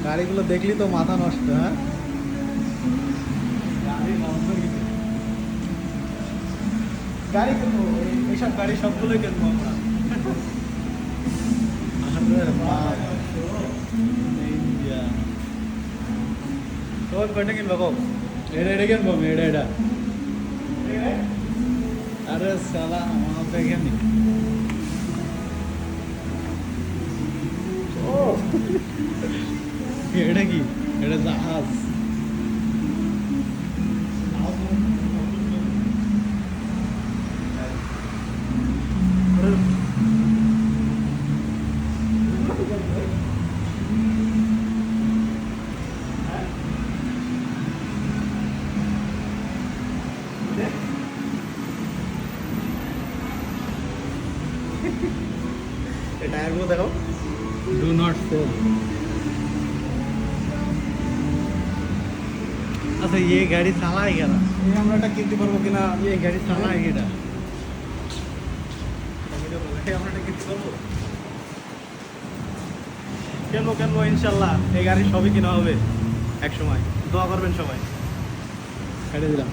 গাড়িগুলো দেখলি তো মাথা নষ্ট। হ্যাঁ, গাড়ি কিনবো, এইসব গাড়ি সবগুলোই কিনবো আমরা। তোর কয়টা কিনবো কম? এটা কিনবো আমি, এটা আরে সালা আমার দেখেনি। ও এটা কি? এটা জাহাজ। টায়ারগুলো দেখো, ডু নট সেল। अच्छा ये गाड़ी চালাएगा না, এই আমরা এটা কিনতে পারবো কিনা? ये गाड़ी চালাएगा এটা, আমরা এটা কিনতে পারবো? কিনবো ইনশাল্লাহ। এই গাড়ি সবই কিনা হবে এক সময়, দোয়া করবেন সবাই। কেটে দিলাম।